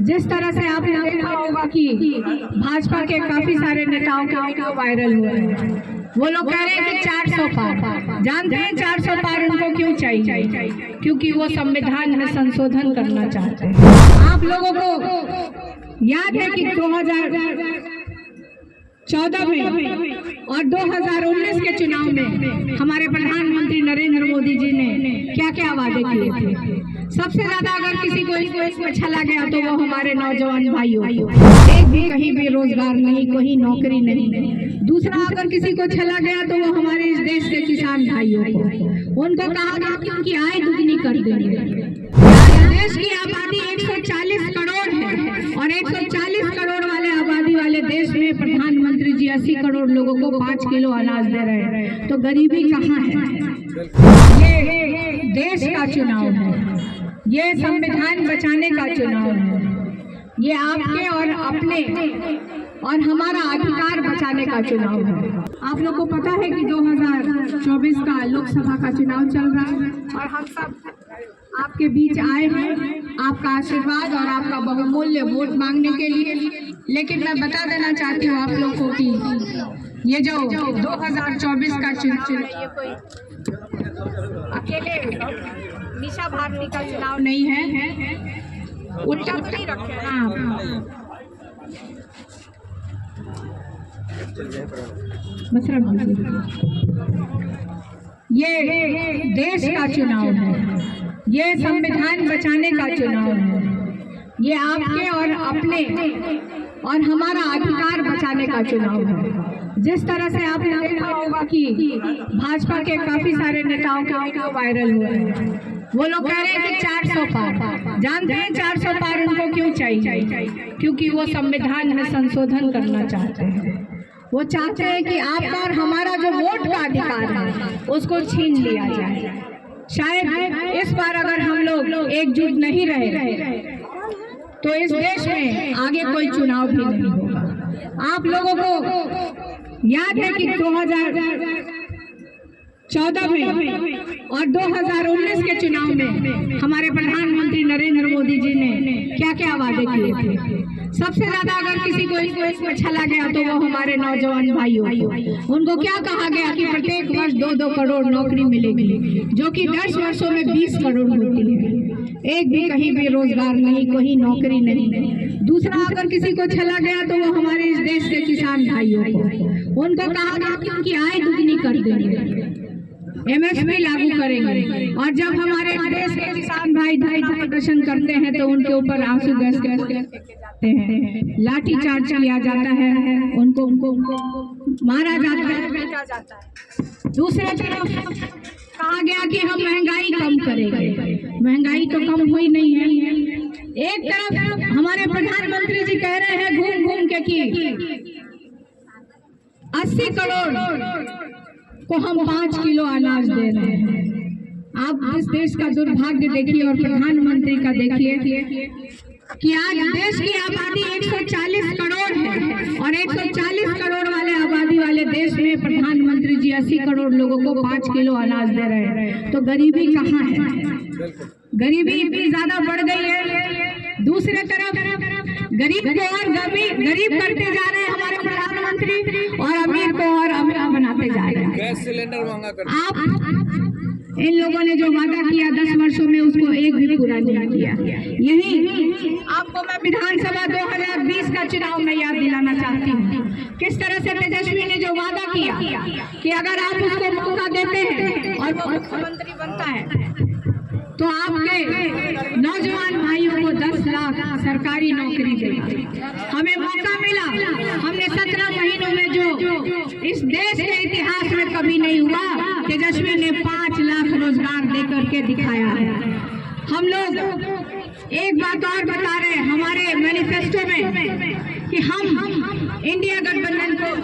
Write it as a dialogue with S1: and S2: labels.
S1: जिस तरह से आपने देखा होगा कि भाजपा के काफी सारे नेताओं के वीडियो वायरल हो रहे हैं, वो लोग कह रहे हैं कि 400 पार। जानते हैं 400 पार उनको क्यों चाहिए? क्योंकि वो संविधान में संशोधन करना चाहते हैं। आप लोगों को याद है कि 2014 में और 2019 के चुनाव में हमारे प्रधानमंत्री नरेंद्र मोदी जी ने क्या क्या वादे किए थे। सबसे ज्यादा अगर किसी को इसमें अच्छा लगा तो वो हमारे नौजवान भाइयों, एक भी कहीं भी रोजगार नहीं, कहीं नौकरी नहीं। दूसरा अगर किसी को अच्छा लगा तो वो हमारे इस देश के किसान भाइयों को, उनको कहा गया कि उनकी आय दुगनी कर देंगे। देश की आबादी 140 करोड़ है और 140 करोड़ वाले आबादी वाले देश में प्रधानमंत्री जी 80 करोड़ लोगों को 5 किलो अनाज दे रहे हैं, तो गरीबी कहाँ है? ये देश का चुनाव है, ये संविधान बचाने का चुनाव है, ये आपके और अपने और हमारा अधिकार बचाने का चुनाव है। आप लोग को पता है कि 2024 का लोकसभा का चुनाव चल रहा है और हम सब आपके बीच आए हैं आपका आशीर्वाद और आपका बहुमूल्य वोट मांगने के लिए। लेकिन मैं बता देना चाहती हूँ आप लोग को कि ये जो 2024 का चुनाव ये कोई अकेले निशा भारती का चुनाव नहीं है, उल्टा नहीं रखे ना आप। ये देश का चुनाव है, ये संविधान बचाने का चुनाव है, ये आपके और अपने और हमारा अधिकार बचाने का चुनाव है। जिस तरह से आपने देखा होगा कि भाजपा के काफी सारे नेताओं के वीडियो वायरल हो रहे हैं, वो लोग कह रहे हैं कि 400 पार। जानते हैं 400 पार उनको क्यों चाहिए? क्योंकि वो संविधान में संशोधन करना चाहते हैं। वो चाहते हैं कि आपका और हमारा जो वोट का अधिकार है उसको छीन लिया जाए। शायद इस बार अगर हम लोग एकजुट नहीं रहे तो इस देश में आगे कोई चुनाव भी नहीं होगा। आप लोगों को याद है कि 2014 में और 2019 के चुनाव में हमारे प्रधानमंत्री नरेंद्र मोदी जी ने क्या क्या वादे किए थे। सबसे ज्यादा अगर किसी को इसमें अच्छा लगा तो वो हमारे नौजवान भाइयों, उनको क्या कहा गया कि प्रत्येक वर्ष 2-2 करोड़ नौकरी मिलेगी, जो कि 10 वर्षों में 20 करोड़ होती है। एक भी कहीं भी रोजगार नहीं, कहीं नौकरी नहीं। दूसरा अगर किसी को अच्छा लगा तो वो हमारे इस देश के किसान भाइयों को, उनको कहा गया कि उनकी आय दुगनी कर देंगे, MSP लागू करेंगे। और जब हमारे देश के किसान भाई धरना प्रदर्शन करते हैं तो उनके ऊपर आंसू गैस जाते हैं, लाठी चार्ज किया जाता है, उनको मारा जाता है, पीटा जाता है। दूसरे तरफ कहा गया कि हम महंगाई कम करेंगे, महंगाई तो कम हुई नहीं है। एक तरफ हमारे प्रधानमंत्री जी कह रहे हैं घूम घूम के कि 80 करोड़ को हम 5 किलो अनाज दे रहे हैं। आप इस देश का दुर्भाग्य देखिए और प्रधानमंत्री का देखिए कि आज देश की आबादी 140 करोड़ है और 140 करोड़ वाले आबादी वाले देश में प्रधानमंत्री जी 80 करोड़ लोगों को 5 किलो अनाज दे रहे हैं, तो गरीबी कहाँ है? गरीबी इतनी ज्यादा बढ़ गई है। दूसरे तरफ गरीब को और गरीब करते जा रहे हैं हमारे प्रधानमंत्री और अमीर को और अमीर बनाते जा रहे हैं।
S2: गैस सिलेंडर महंगा कर
S1: आप इन लोगों ने जो वादा किया 10 वर्षों में उसको एक भी पूरा नहीं किया। यही आपको मैं विधानसभा 2020 का चुनाव में याद दिलाना चाहती हूँ, किस तरह से तेजस्वी ने जो वादा किया कि अगर आप उसको मौका देते हैं और वो मुख्यमंत्री बनता है तो आपके नौजवान भाइयों को 10 लाख सरकारी नौकरी देगी। हमें मौका मिला, हमने 17 महीनों में जो इस देश के इतिहास में कभी नहीं हुआ, तेजस्वी ने 5 लाख रोजगार देकर के दिखाया है। हम लोग एक बात और बता रहे हैं हमारे मैनिफेस्टो में कि हम इंडिया गठबंधन को